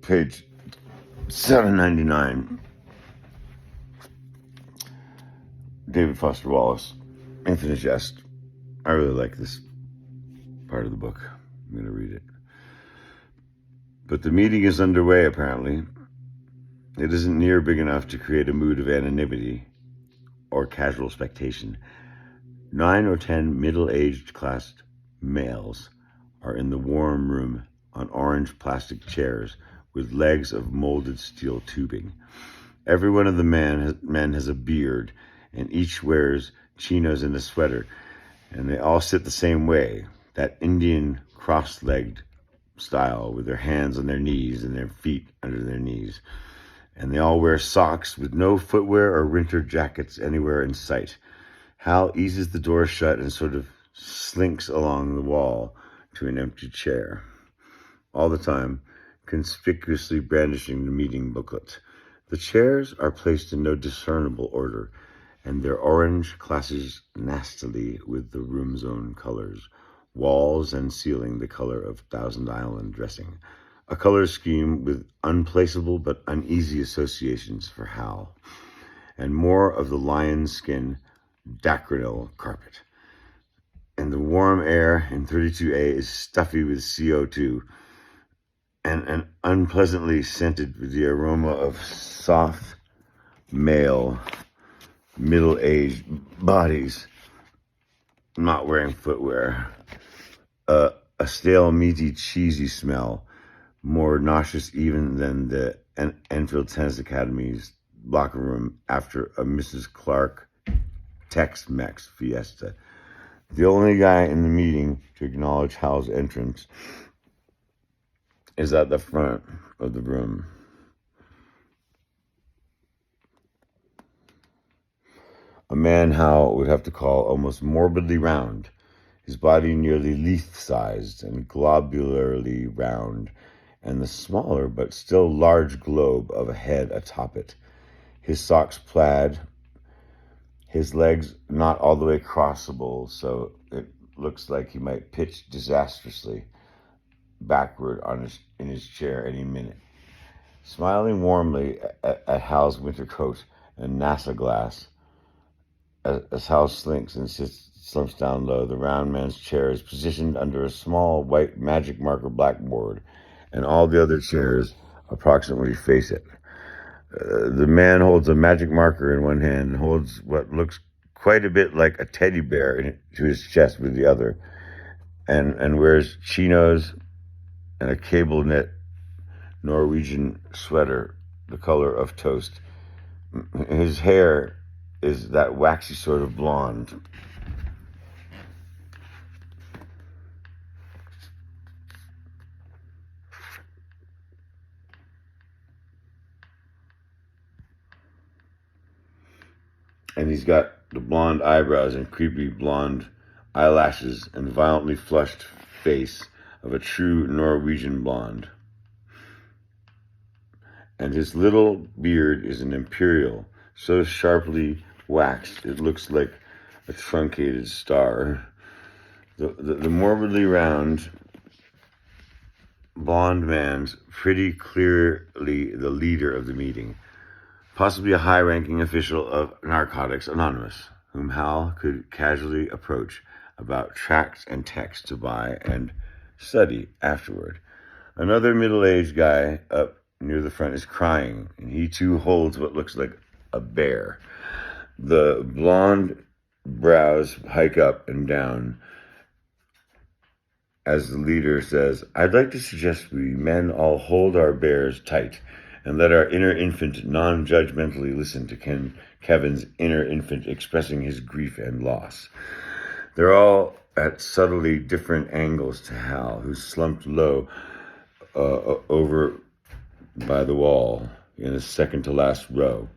Page 799. David Foster Wallace, Infinite Jest. I really like this part of the book. I'm going to read it. But the meeting is underway, apparently. It isn't near big enough to create a mood of anonymity or casual expectation. 9 or 10 middle-aged classed males are in the warm room on orange plastic chairs with legs of molded steel tubing. Every one of the men has a beard, and each wears chinos and a sweater, and they all sit the same way, that Indian cross-legged style, with their hands on their knees and their feet under their knees. And they all wear socks with no footwear or winter jackets anywhere in sight. Hal eases the door shut and sort of slinks along the wall to an empty chair, all the time conspicuously brandishing the meeting booklet. The chairs are placed in no discernible order, and their orange clashes nastily with the room's own colors, walls and ceiling the color of Thousand Island dressing, a color scheme with unplaceable but uneasy associations for Hal, and more of the lion skin dacrylonyl carpet. And the warm air in 32A is stuffy with CO2 and unpleasantly scented with the aroma of soft, male, middle-aged bodies not wearing footwear. A stale, meaty, cheesy smell, more nauseous even than the Enfield Tennis Academy's locker room after a Mrs. Clark Tex-Mex fiesta. The only guy in the meeting to acknowledge Hal's entrance is at the front of the room. A man Hal would have to call almost morbidly round, his body nearly leaf-sized and globularly round, and the smaller but still large globe of a head atop it. His socks plaid, his legs not all the way crossable, so it looks like he might pitch disastrously backward in his chair any minute. Smiling warmly at Hal's winter coat and NASA glass, as Hal slinks and slumps down low, the round man's chair is positioned under a small white magic marker blackboard, and all the other chairs approximately face it. The man holds a magic marker in one hand and holds what looks quite a bit like a teddy bear to his chest with the other, and wears chinos and a cable knit Norwegian sweater, the color of toast. His hair is that waxy sort of blonde. And he's got the blonde eyebrows and creepy blonde eyelashes and violently flushed face of a true Norwegian blonde. And his little beard is an imperial, so sharply waxed it looks like a truncated star. The morbidly round blonde man's pretty clearly the leader of the meeting, possibly a high-ranking official of Narcotics Anonymous, whom Hal could casually approach about tracts and texts to buy and study afterward. Another middle-aged guy up near the front is crying, and he too holds what looks like a bear. The blonde brows hike up and down as the leader says, "I'd like to suggest we men all hold our bears tight and let our inner infant non-judgmentally listen to Kevin's inner infant expressing his grief and loss." They're all at subtly different angles to Hal, who's slumped low over by the wall in the second to last row.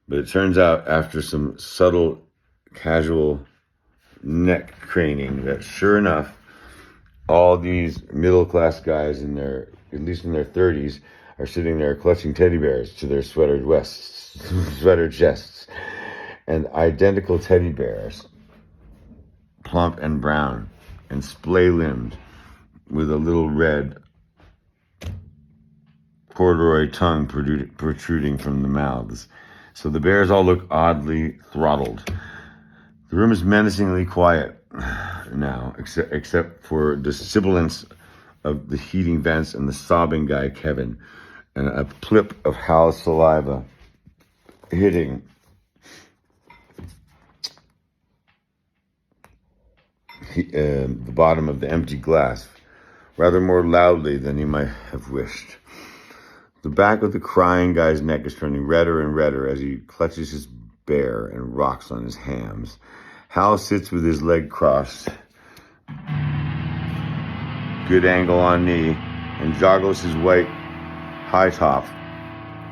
But it turns out, after some subtle, casual neck craning, that sure enough, all these middle-class guys at least in their 30s, are sitting there clutching teddy bears to their sweater chests, and identical teddy bears, plump and brown and splay-limbed, with a little red corduroy tongue protruding from the mouths. So the bears all look oddly throttled. The room is menacingly quiet now, except for the sibilance of the heating vents and the sobbing guy, Kevin, and a plip of Hal's saliva hitting the bottom of the empty glass, rather more loudly than he might have wished. The back of the crying guy's neck is turning redder and redder as he clutches his bear and rocks on his hams. Hal sits with his leg crossed, good angle on knee, and joggles his white high top.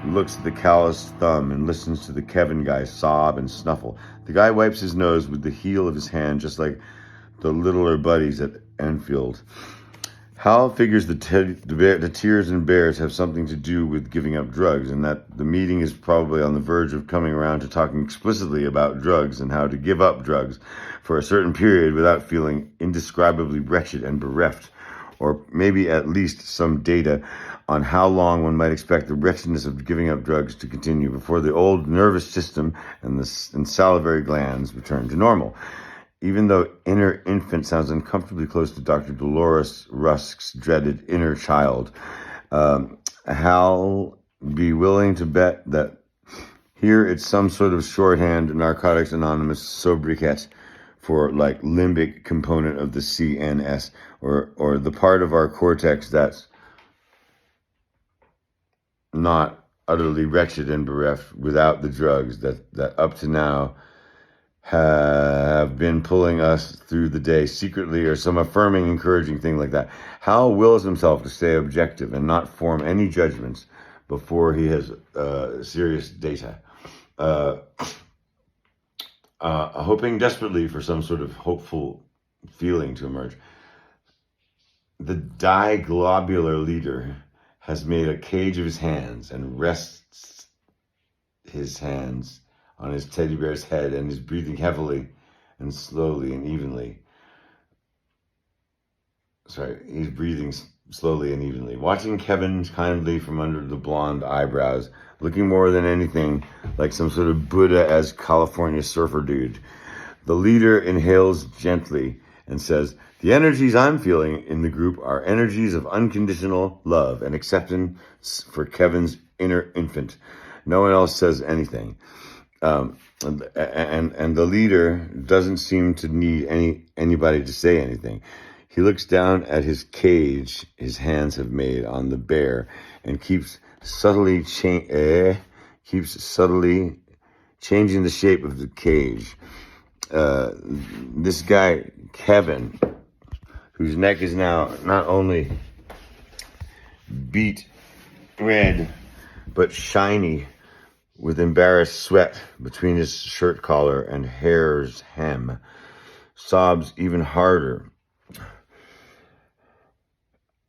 He looks at the calloused thumb and listens to the Kevin guy sob and snuffle. The guy wipes his nose with the heel of his hand, just like the littler buddies at Enfield. Hal figures the tears and bears have something to do with giving up drugs, and that the meeting is probably on the verge of coming around to talking explicitly about drugs and how to give up drugs for a certain period without feeling indescribably wretched and bereft, or maybe at least some data on how long one might expect the wretchedness of giving up drugs to continue before the old nervous system and salivary glands return to normal. Even though inner infant sounds uncomfortably close to Dr. Dolores Rusk's dreaded inner child, Hal be willing to bet that here it's some sort of shorthand Narcotics Anonymous sobriquet for like limbic component of the CNS, or the part of our cortex that's not utterly wretched and bereft without the drugs that up to now have been pulling us through the day secretly, or some affirming, encouraging thing like that. Hal wills himself to stay objective and not form any judgments before he has serious data, hoping desperately for some sort of hopeful feeling to emerge. The diglobular leader has made a cage of his hands and rests his hands on his teddy bear's head and is breathing heavily and slowly and evenly. He's breathing slowly and evenly. Watching Kevin kindly from under the blonde eyebrows, looking more than anything like some sort of Buddha as California surfer dude. The leader inhales gently and says, "The energies I'm feeling in the group are energies of unconditional love and acceptance for Kevin's inner infant." No one else says anything. And the leader doesn't seem to need anybody to say anything. He looks down at his cage his hands have made on the bear and keeps subtly changing the shape of the cage. This guy, Kevin, whose neck is now not only beet red, but shiny with embarrassed sweat between his shirt collar and hair's hem, sobs even harder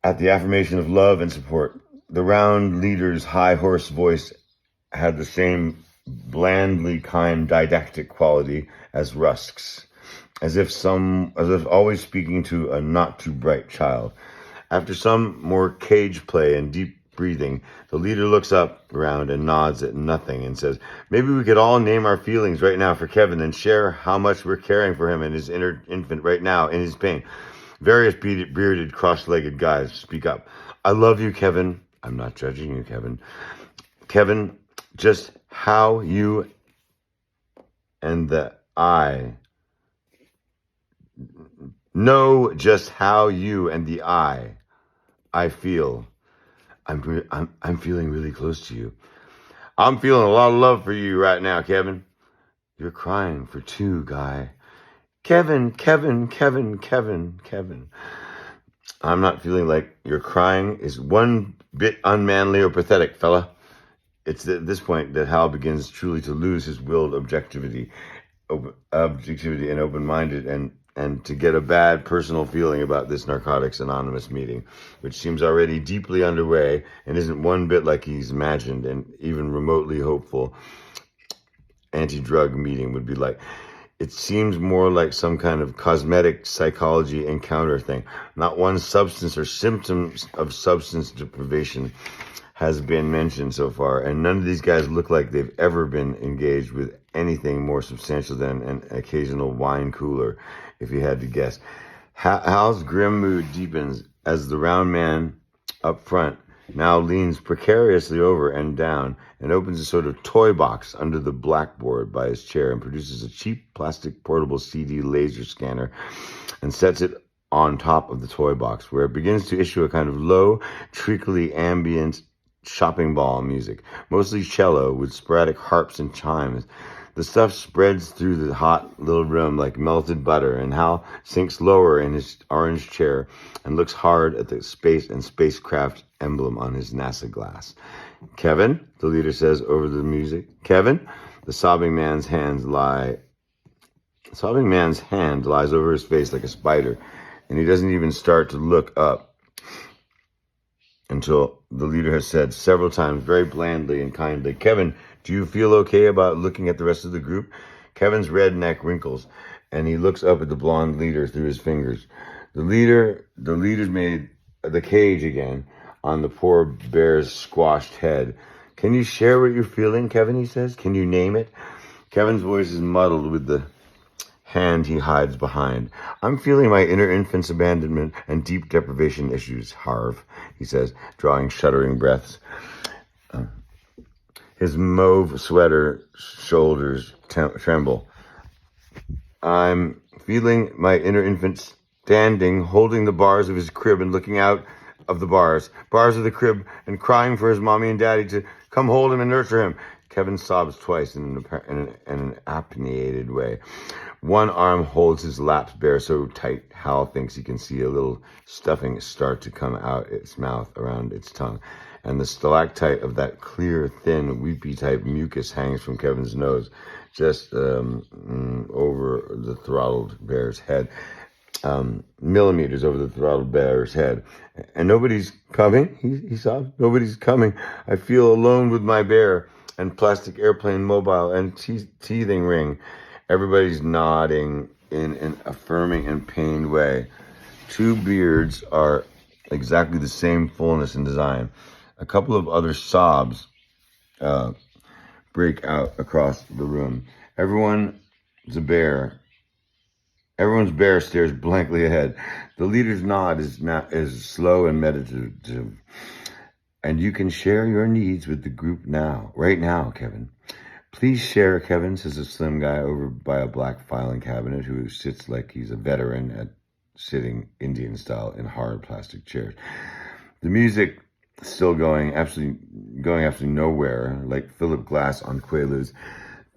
at the affirmation of love and support. The round leader's high hoarse voice had the same blandly kind didactic quality as Rusk's, as if always speaking to a not too bright child. After some more cage play and deep breathing, the leader looks up around and nods at nothing and says, "Maybe we could all name our feelings right now for Kevin and share how much we're caring for him and his inner infant right now in his pain." Various bearded, cross-legged guys speak up. "I love you, Kevin." "I'm not judging you, Kevin." "Kevin, just how you and the I know just how you and the I feel. I'm feeling really close to you. I'm feeling a lot of love for you right now, Kevin. You're crying for two, guy. Kevin, Kevin, Kevin, Kevin, Kevin. I'm not feeling like your crying is one bit unmanly or pathetic, fella." It's at this point that Hal begins truly to lose his willed objectivity and open-minded, and to get a bad personal feeling about this Narcotics Anonymous meeting, which seems already deeply underway and isn't one bit like he's imagined and even remotely hopeful anti-drug meeting would be like. It seems more like some kind of cosmetic psychology encounter thing, not one substance or symptoms of substance deprivation has been mentioned so far, and none of these guys look like they've ever been engaged with anything more substantial than an occasional wine cooler, if you had to guess. Hal's grim mood deepens as the round man up front now leans precariously over and down and opens a sort of toy box under the blackboard by his chair and produces a cheap plastic portable CD laser scanner and sets it on top of the toy box, where it begins to issue a kind of low, treacly ambient shopping ball music, mostly cello with sporadic harps and chimes. The stuff spreads through the hot little room like melted butter, and Hal sinks lower in his orange chair and looks hard at the space and spacecraft emblem on his NASA glass. "Kevin," the leader says over the music. "Kevin?" The sobbing man's hand lies over his face like a spider, and he doesn't even start to look up until the leader has said several times, very blandly and kindly, "Kevin, do you feel okay about looking at the rest of the group?" Kevin's red neck wrinkles, and he looks up at the blonde leader through his fingers. The leader's made the cage again on the poor bear's squashed head. "Can you share what you're feeling, Kevin?" he says. "Can you name it?" Kevin's voice is muddled with the hand he hides behind. "I'm feeling my inner infant's abandonment and deep deprivation issues, Harv," he says, drawing shuddering breaths. His mauve sweater shoulders tremble. "I'm feeling my inner infant standing, holding the bars of his crib and looking out of the bars of the crib, and crying for his mommy and daddy to come hold him and nurture him." Kevin sobs twice in an apneated way. One arm holds his lap's bare so tight Hal thinks he can see a little stuffing start to come out its mouth around its tongue, and the stalactite of that clear, thin, weepy-type mucus hangs from Kevin's nose, just over the throttled bear's head. Millimeters over the throttled bear's head. "And nobody's coming?" he sobs. "Nobody's coming. I feel alone with my bear and plastic airplane mobile and teething ring." Everybody's nodding in an affirming and pained way. Two beards are exactly the same fullness and design. A couple of other sobs break out across the room. Everyone's bear stares blankly ahead. The leader's nod is slow and meditative. "And you can share your needs with the group now, right now, Kevin." "Please share, Kevin," says a slim guy over by a black filing cabinet who sits like he's a veteran at sitting Indian style in hard plastic chairs. The music still going absolutely nowhere, like Philip Glass on Quaaludes.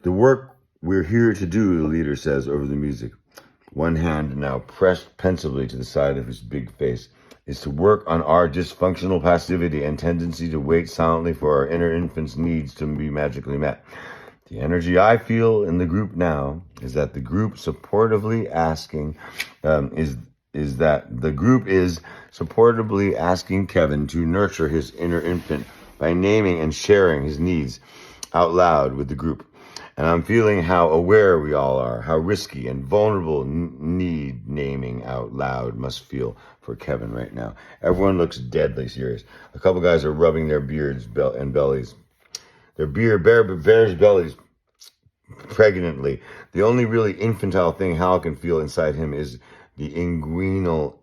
"The work we're here to do," the leader says over the music, one hand now pressed pensively to the side of his big face, "is to work on our dysfunctional passivity and tendency to wait silently for our inner infant's needs to be magically met. The energy I feel in the group now is that the group supportively asking Kevin to nurture his inner infant by naming and sharing his needs out loud with the group. And I'm feeling how aware we all are, how risky and vulnerable need naming out loud must feel for Kevin right now." Everyone looks deadly serious. A couple guys are rubbing their beards and bellies. Their bears' bellies pregnantly. The only really infantile thing Hal can feel inside him is the inguinal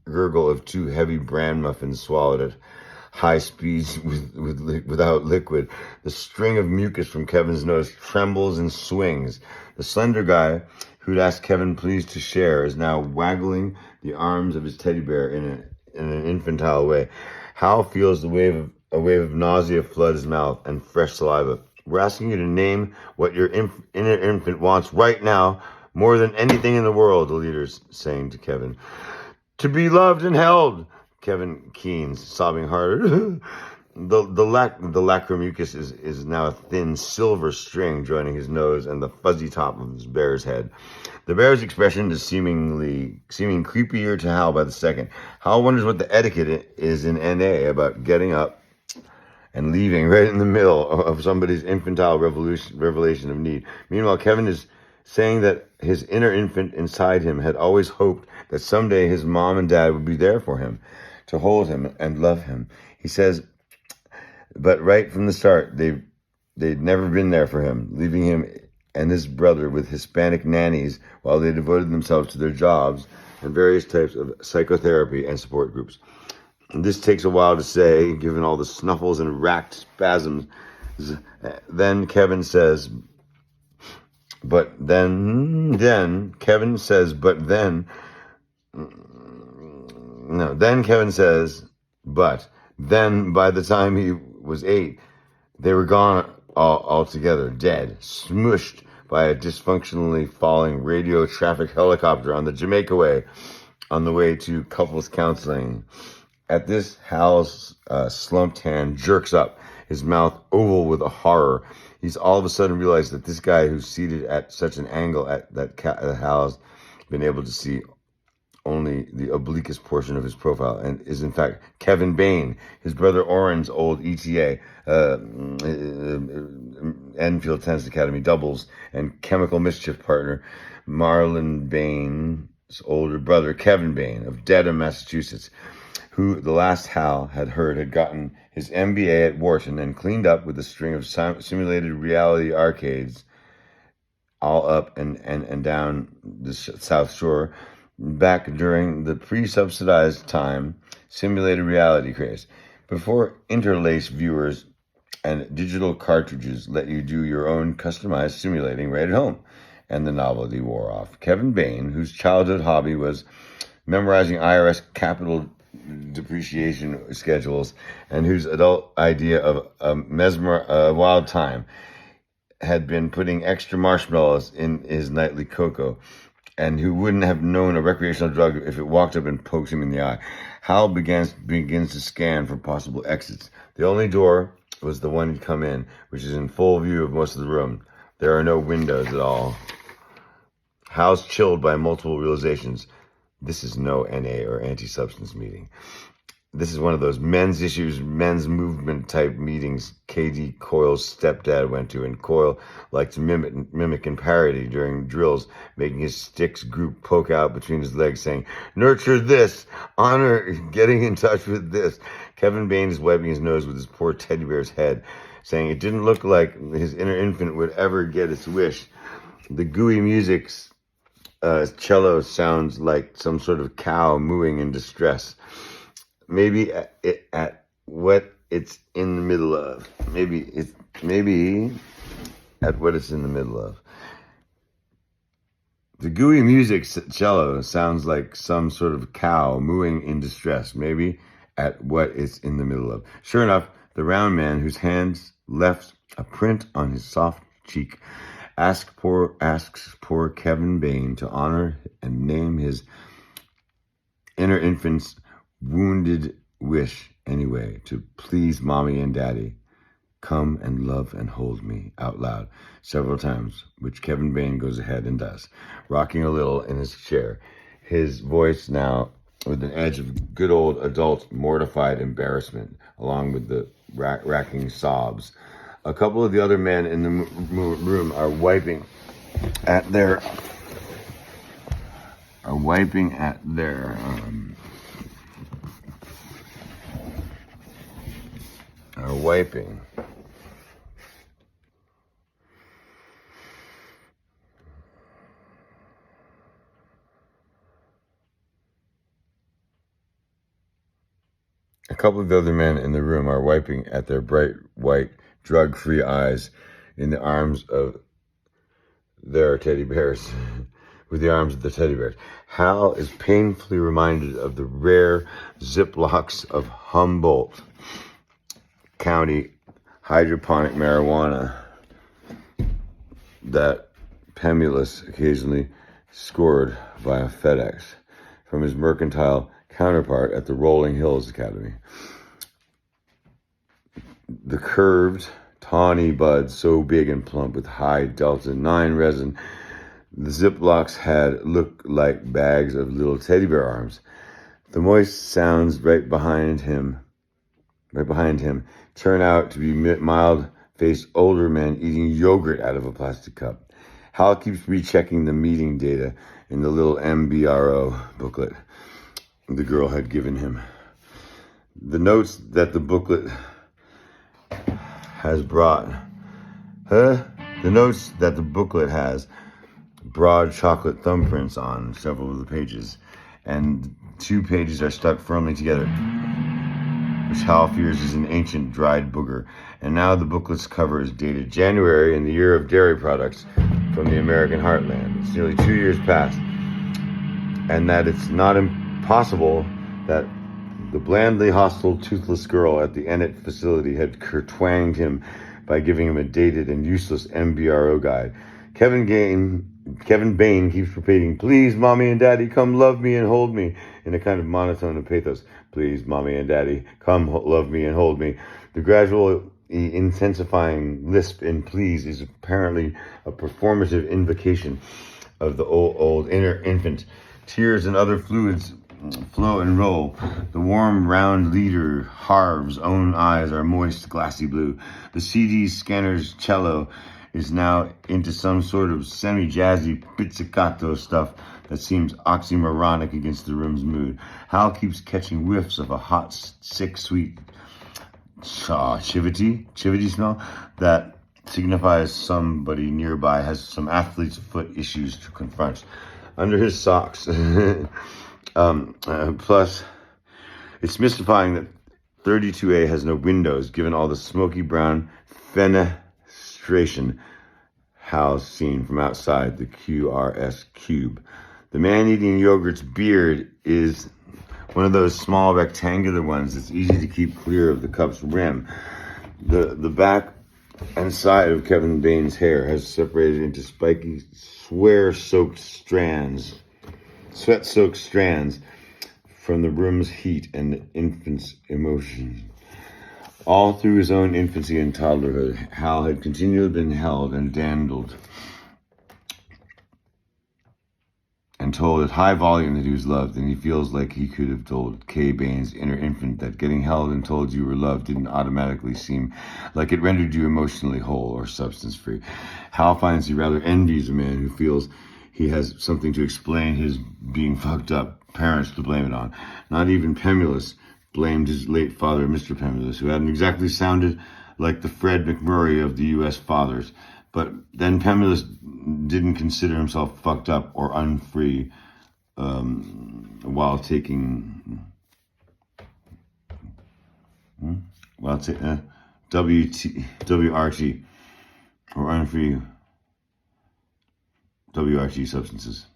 gurgle of two heavy bran muffins swallowed at high speeds without liquid. The string of mucus from Kevin's nose trembles and swings. The slender guy who'd asked Kevin please to share is now waggling the arms of his teddy bear in an infantile way. Hal feels a wave of nausea flood his mouth and fresh saliva. "We're asking you to name what your inner infant wants right now, more than anything in the world," the leader's saying to Kevin. "To be loved and held," Kevin keens, sobbing harder. The lacrimucus is now a thin silver string joining his nose and the fuzzy top of his bear's head. The bear's expression is seeming creepier to Hal by the second. Hal wonders what the etiquette is in NA about getting up and leaving right in the middle of somebody's infantile revelation of need. Meanwhile, Kevin is saying that his inner infant inside him had always hoped that someday his mom and dad would be there for him, to hold him and love him. He says But right from the start, they'd never been there for him, leaving him and his brother with Hispanic nannies while they devoted themselves to their jobs and various types of psychotherapy and support groups. And this takes a while to say, given all the snuffles and racked spasms. Then Kevin says, but then Kevin says, but then by the time he was 8, they were gone altogether, dead, smushed by a dysfunctionally falling radio traffic helicopter on the Jamaica Way, on the way to couples counseling. At this, Hal's slumped hand jerks up, his mouth oval with a horror. He's all of a sudden realized that this guy who's seated at such an angle that Hal's been able to see only the obliquest portion of his profile, and is in fact Kevin Bain, his brother Oren's old ETA, Enfield Tennis Academy doubles and chemical mischief partner, Marlon Bain's older brother Kevin Bain of Dedham, Massachusetts, who the last Hal had heard had gotten his MBA at Wharton and cleaned up with a string of simulated reality arcades all up and down the South Shore back during the pre-subsidized time simulated reality craze, before interlace viewers and digital cartridges let you do your own customized simulating right at home, and the novelty wore off. Kevin Bain, whose childhood hobby was memorizing IRS capital depreciation schedules, and whose adult idea of a wild time had been putting extra marshmallows in his nightly cocoa, and who wouldn't have known a recreational drug if it walked up and poked him in the eye. Hal begins to scan for possible exits. The only door was the one he'd come in, which is in full view of most of the room. There are no windows at all. Hal's chilled by multiple realizations. This is no NA or anti-substance meeting. This is one of those men's issues, men's movement type meetings KD Coyle's stepdad went to, and Coyle liked to mimic and parody during drills, making his sticks group poke out between his legs, saying, "Nurture this, honor getting in touch with this." Kevin Bain is wiping his nose with his poor teddy bear's head, saying it didn't look like his inner infant would ever get its wish. The gooey music's cello sounds like some sort of cow mooing in distress. Maybe at what it's in the middle of. Maybe at what it's in the middle of. The gooey music cello sounds like some sort of cow mooing in distress. Maybe at what it's in the middle of. Sure enough, the round man, whose hands left a print on his soft cheek, asks poor Kevin Bain to honor and name his inner infant's wounded wish anyway, to please mommy and daddy. Come and love and hold me, out loud, several times, which Kevin Bain goes ahead and does, rocking a little in his chair, his voice now with an edge of good old adult mortified embarrassment, along with the racking sobs. A couple of the other men in the room are wiping at their A couple of the other men in the room are wiping at their bright white drug-free eyes in the arms of their teddy bears, with the arms of the teddy bears. Hal is painfully reminded of the rare Ziplocs of Humboldt County hydroponic marijuana that Pemulus occasionally scored via FedEx from his mercantile counterpart at the Rolling Hills Academy. The curved, tawny buds, so big and plump with high Delta 9 resin, the Ziplocs had looked like bags of little teddy bear arms. The moist sounds right behind him turn out to be mild-faced older men eating yogurt out of a plastic cup. Hal keeps rechecking the meeting data in the little MBRO booklet the girl had given him. The notes that the booklet has brought the notes that the booklet has broad chocolate thumbprints on several of the pages, and 2 pages are stuck firmly together, which Hal fears is an ancient dried booger. And now the booklet's cover is dated January in the year of dairy products from the American heartland. It's nearly 2 years past, and that it's not impossible that the blandly hostile toothless girl at the Ennet facility had kertwanged him by giving him a dated and useless MBRO guide. Kevin Bain keeps repeating, "Please, Mommy and Daddy, come love me and hold me," in a kind of monotone of pathos. "Please, Mommy and Daddy, come love me and hold me." The gradual intensifying lisp in "please" is apparently a performative invocation of the old inner infant. Tears and other fluids flow and roll. The warm, round leader, Harv's own eyes are moist, glassy blue. The CD scanner's cello is now into some sort of semi-jazzy pizzicato stuff that seems oxymoronic against the room's mood. Hal keeps catching whiffs of a hot, sick, sweet chivity smell that signifies somebody nearby has some athlete's foot issues to confront. Under his socks. Plus, it's mystifying that 32A has no windows, given all the smoky brown fenestration Hal's seen from outside the QRS cube. The man eating yogurt's beard is one of those small rectangular ones that's easy to keep clear of the cup's rim. The back and side of Kevin Bain's hair has separated into spiky, sweat-soaked strands from the room's heat and the infant's emotion. All through his own infancy and toddlerhood, Hal had continually been held and dandled and told at high volume that he was loved, and he feels like he could have told Kay Bain's inner infant that getting held and told you were loved didn't automatically seem like it rendered you emotionally whole or substance-free. Hal finds he rather envies a man who feels he has something to explain his being fucked up parents to blame it on. Not even Pemulus blamed his late father, Mr. Pemulus, who hadn't exactly sounded like the Fred McMurray of the U.S. fathers. But then Pemulus didn't consider himself fucked up or unfree while taking WRT or unfree WRT substances.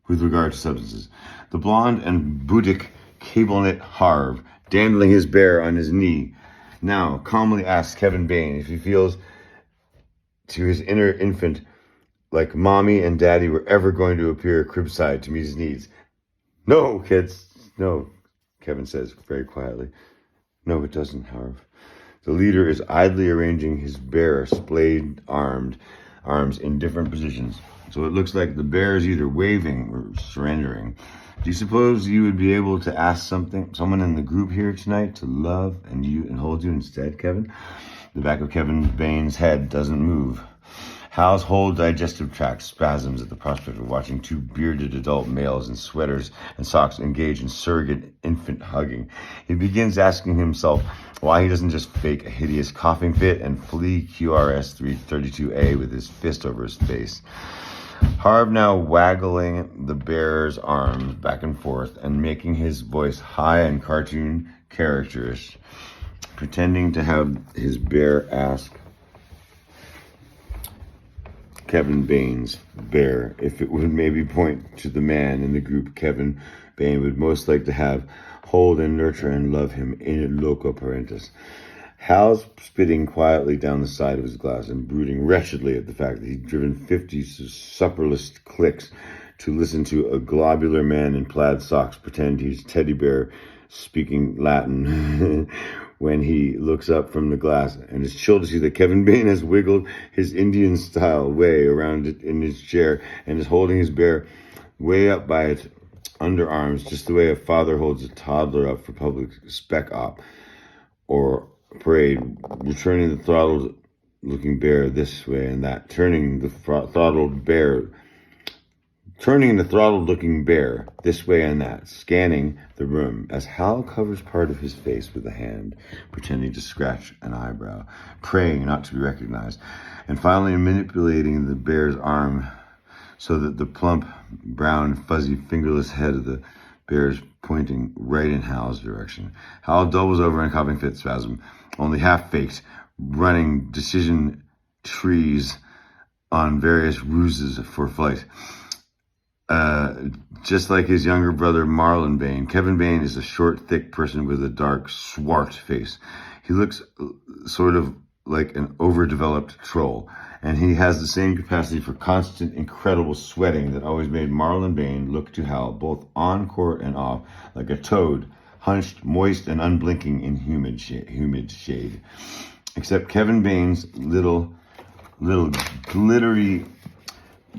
With regard to substances, the blonde and Budic cable-knit Harv, dandling his bear on his knee, now calmly asks Kevin Bain if he feels to his inner infant like Mommy and Daddy were ever going to appear cribside to meet his needs. "No, kids, no," Kevin says very quietly. "No, it doesn't, Harv." The leader is idly arranging his bare, splayed arms in different positions, so it looks like the bear is either waving or surrendering. "Do you suppose you would be able to ask someone in the group here tonight to love and hold you instead, Kevin?" The back of Kevin Bain's head doesn't move. Hal's whole digestive tract spasms at the prospect of watching 2 bearded adult males in sweaters and socks engage in surrogate infant hugging. He begins asking himself why he doesn't just fake a hideous coughing fit and flee QRS 332A with his fist over his face. Harv now waggling the bear's arms back and forth and making his voice high and cartoon characterish, pretending to have his bear ask Kevin Bain's bear if it would maybe point to the man in the group Kevin Bain would most like to have hold and nurture and love him in loco parentis. Hal's spitting quietly down the side of his glass and brooding wretchedly at the fact that he'd driven 50 supperless clicks to listen to a globular man in plaid socks pretend he's teddy bear speaking Latin when he looks up from the glass and is chilled to see that Kevin Bain has wiggled his Indian-style way around it in his chair and is holding his bear way up by its underarms, just the way a father holds a toddler up for public spec op or parade, returning the throttled-looking bear this way and that, turning the throttled bear turning the throttled-looking bear this way and that, scanning the room as Hal covers part of his face with a hand, pretending to scratch an eyebrow, praying not to be recognized, and finally manipulating the bear's arm so that the plump, brown, fuzzy, fingerless head of the bear is pointing right in Hal's direction. Hal doubles over in coughing fit spasm, only half-faked, running decision trees on various ruses for flight. Just like his younger brother Marlon Bain, Kevin Bain is a short, thick person with a dark, swart face. He looks sort of like an overdeveloped troll, and he has the same capacity for constant, incredible sweating that always made Marlon Bain look to Hal, both on court and off, like a toad, hunched, moist, and unblinking in humid shade. Except Kevin Bain's little glittery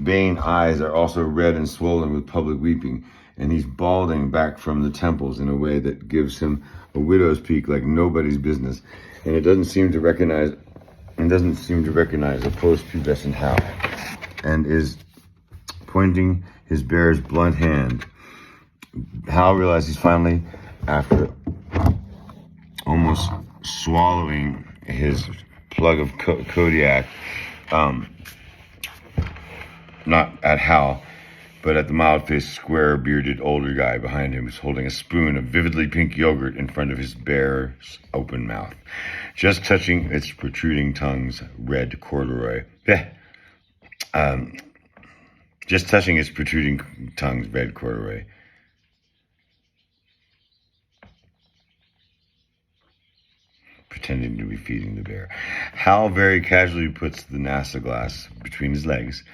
Bain eyes are also red and swollen with public weeping, and he's balding back from the temples in a way that gives him a widow's peak like nobody's business, and it doesn't seem to recognize a post-pubescent Hal, and is pointing his bear's blunt hand. Hal realizes finally, after almost swallowing his plug of Kodiak, not at Hal, but at the mild-faced, square-bearded older guy behind him who's holding a spoon of vividly pink yogurt in front of his bear's open mouth, just touching its protruding tongue's red corduroy. Just touching its protruding tongue's red corduroy. Pretending to be feeding the bear. Hal very casually puts the NASA glass between his legs,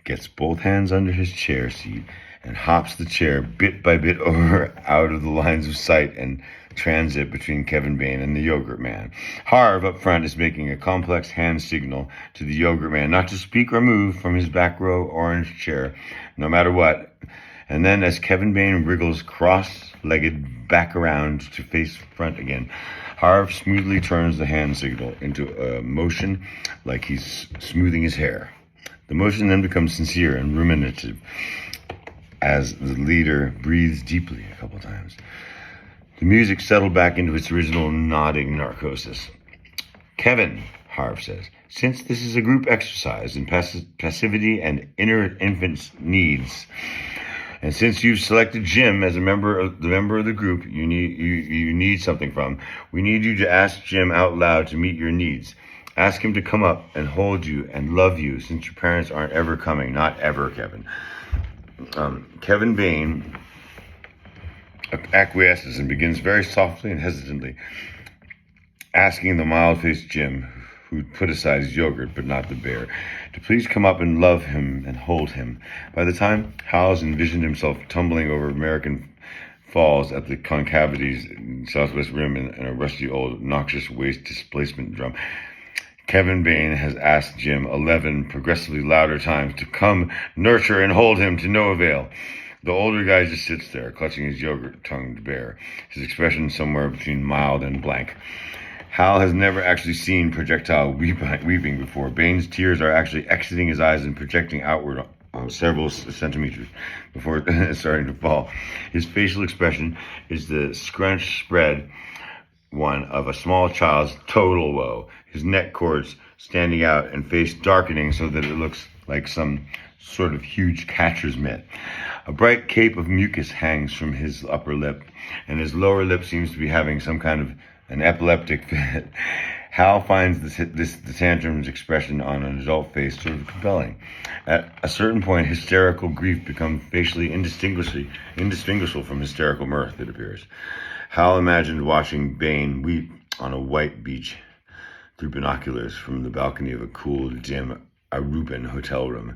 gets both hands under his chair seat, and hops the chair bit by bit over out of the lines of sight and transit between Kevin Bain and the yogurt man. Harv up front is making a complex hand signal to the yogurt man not to speak or move from his back row orange chair, no matter what. And then as Kevin Bain wriggles cross-legged back around to face front again, Harv smoothly turns the hand signal into a motion like he's smoothing his hair. The motion then becomes sincere and ruminative as the leader breathes deeply a couple times. The music settled back into its original nodding narcosis. Kevin, Harv says, since this is a group exercise in passivity and inner infant's needs, and since you've selected Jim as the member of the group you need something from, we need you to ask Jim out loud to meet your needs. Ask him to come up and hold you and love you, since your parents aren't ever coming. Not ever, Kevin. Kevin Bain acquiesces and begins very softly and hesitantly asking the mild-faced Jim, who'd put aside his yogurt but not the bear, to please come up and love him and hold him. By the time Hal's envisioned himself tumbling over American Falls at the concavity's southwest rim in a rusty old noxious waste displacement drum, Kevin Bain has asked Jim 11 progressively louder times to come, nurture, and hold him to no avail. The older guy just sits there, clutching his yogurt-tongued bear, his expression somewhere between mild and blank. Hal has never actually seen projectile weeping before. Bain's tears are actually exiting his eyes and projecting outward several centimeters before starting to fall. His facial expression is the scrunch spread one of a small child's total woe, his neck cords standing out and face darkening so that it looks like some sort of huge catcher's mitt. A bright cape of mucus hangs from his upper lip, and his lower lip seems to be having some kind of an epileptic fit. Hal finds the tantrum's expression on an adult face sort of compelling. At a certain point, hysterical grief becomes facially indistinguishable from hysterical mirth, it appears. Hal imagined watching Bain weep on a white beach through binoculars from the balcony of a cool, dim Aruban hotel room.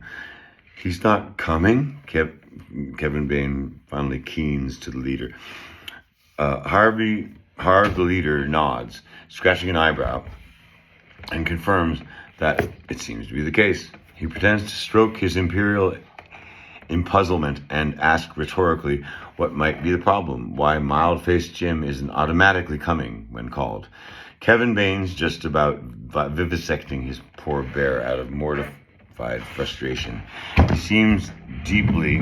He's not coming, Kevin Bain finally keens to the leader. Harv, the leader, nods, scratching an eyebrow, and confirms that it seems to be the case. He pretends to stroke his imperial empuzzlement and ask rhetorically what might be the problem, why mild-faced Jim isn't automatically coming when called. Kevin Bain's just about vivisecting his poor bear out of frustration. He seems deeply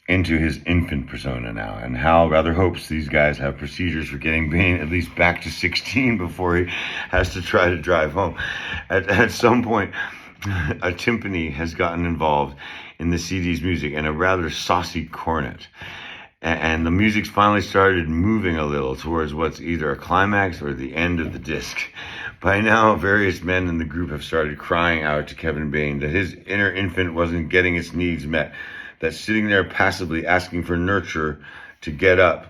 into his infant persona now, and Hal rather hopes these guys have procedures for getting Bane at least back to 16 before he has to try to drive home. At some point, a timpani has gotten involved in the CD's music, and a rather saucy cornet. And the music's finally started moving a little towards what's either a climax or the end of the disc. By now, various men in the group have started crying out to Kevin Bane that his inner infant wasn't getting its needs met, that sitting there passively asking for nurture to get up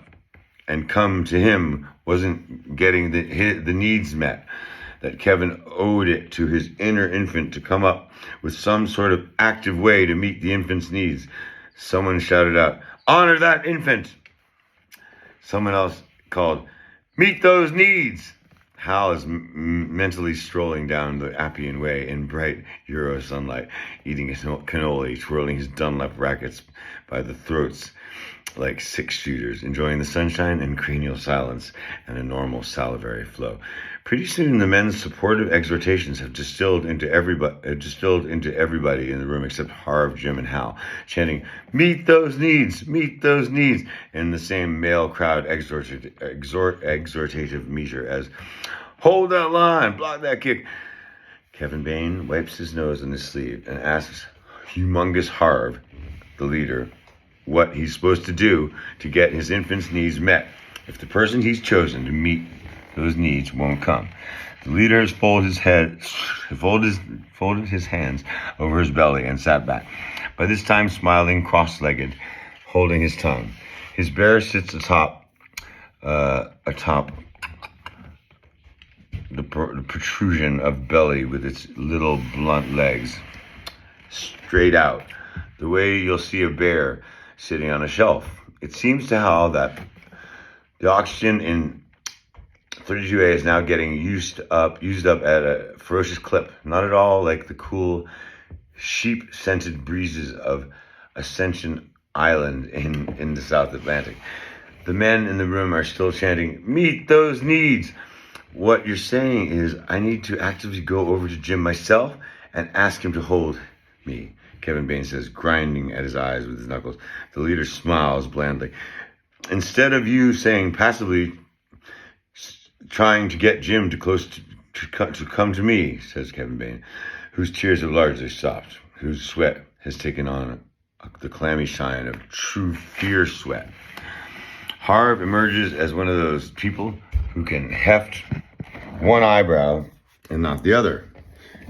and come to him wasn't getting the needs met, that Kevin owed it to his inner infant to come up with some sort of active way to meet the infant's needs. Someone shouted out, "Honor that infant!" Someone else called, "Meet those needs!" Hal is mentally strolling down the Appian Way in bright Euro sunlight, eating his cannoli, twirling his Dunlop rackets by the throats like six-shooters, enjoying the sunshine and cranial silence and a normal salivary flow. Pretty soon, the men's supportive exhortations have distilled into everybody in the room except Harv, Jim, and Hal, chanting, "Meet those needs! Meet those needs!" in the same male crowd exhortative meter as, "Hold that line! Block that kick!" Kevin Bane wipes his nose on his sleeve and asks humongous Harv, the leader, what he's supposed to do to get his infant's needs met if the person he's chosen to meet those needs won't come. The leader has folded his hands over his belly and sat back, by this time smiling cross-legged, holding his tongue. His bear sits atop the protrusion of belly with its little blunt legs straight out, the way you'll see a bear sitting on a shelf. It seems to Hal that the oxygen in 32A is now getting used up at a ferocious clip, not at all like the cool, sheep-scented breezes of Ascension Island in the South Atlantic. The men in the room are still chanting, "Meet those needs!" What you're saying is, I need to actively go over to Jim myself and ask him to hold me, Kevin Bane says, grinding at his eyes with his knuckles. The leader smiles blandly. Instead of you saying passively, trying to get Jim to come to me, says Kevin Bane, whose tears have largely stopped, whose sweat has taken on the clammy shine of true fierce sweat. Harv emerges as one of those people who can heft one eyebrow and not the other.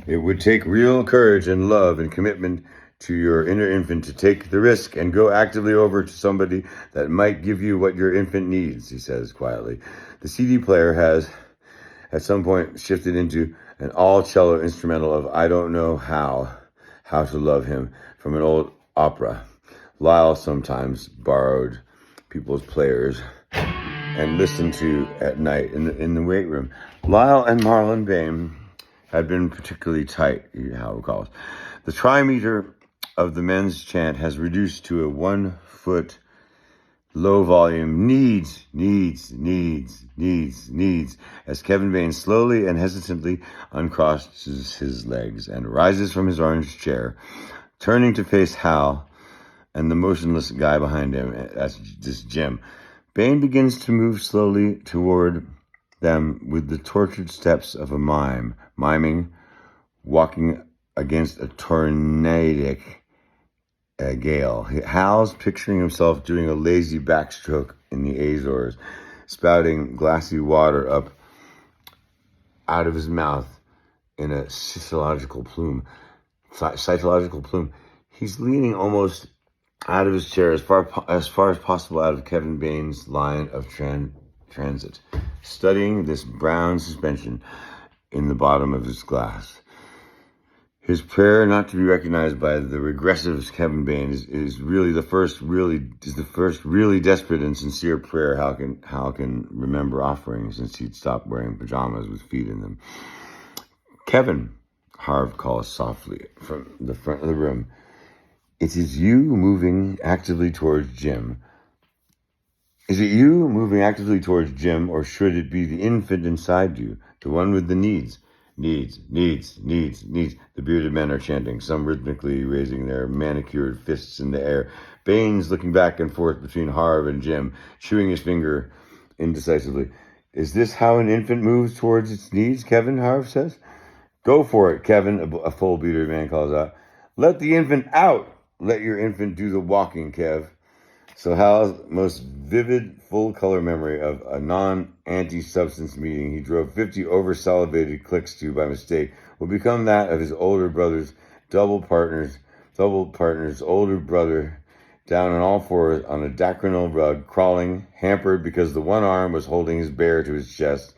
It would take real courage and love and commitment to your inner infant to take the risk and go actively over to somebody that might give you what your infant needs, he says quietly. The CD player has, at some point, shifted into an all-cello instrumental of I Don't Know How to Love Him from an old opera. Lyle sometimes borrowed people's players and listened to at night in the weight room. Lyle and Marlon Bane had been particularly tight, Hal recalls. The trimeter of the men's chant has reduced to a 1 foot low volume needs, as Kevin Bane slowly and hesitantly uncrosses his legs and rises from his orange chair, turning to face Hal and the motionless guy behind him. That's just Jim. Bane begins to move slowly toward them with the tortured steps of a miming, walking against a tornadic gale. Hal's picturing himself doing a lazy backstroke in the Azores, spouting glassy water up out of his mouth in a cytological plume. He's leaning almost out of his chair as far as possible out of Kevin Bane's line of transit, studying this brown suspension in the bottom of his glass. His prayer not to be recognized by the regressive Kevin Bane is the first really desperate and sincere prayer Hal can remember offering since he'd stopped wearing pajamas with feet in them. "Kevin," Harv calls softly from the front of the room, "it is you moving actively towards Jim. Is it you moving actively towards Jim, or should it be the infant inside you, the one with the needs? Needs, needs, needs, needs. The bearded men are chanting, some rhythmically raising their manicured fists in the air. Baines looking back and forth between Harv and Jim, chewing his finger indecisively. Is this how an infant moves towards its needs, Kevin, Harv says. Go for it, Kevin, a full bearded man calls out. Let the infant out. Let your infant do the walking, Kev. So Hal's most vivid, full-color memory of a non-anti-substance meeting he drove 50 over-salivated clicks to by mistake will become that of his older brother's double partner's older brother down on all fours on a diagonal rug, crawling, hampered because the one arm was holding his bear to his chest.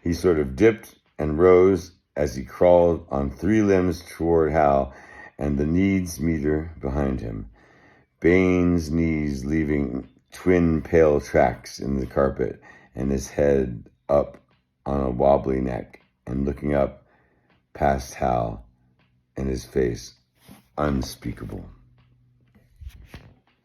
He sort of dipped and rose as he crawled on three limbs toward Hal and the needs meter behind him. Baines' knees leaving twin pale tracks in the carpet, and his head up on a wobbly neck, and looking up past Hal, and his face unspeakable.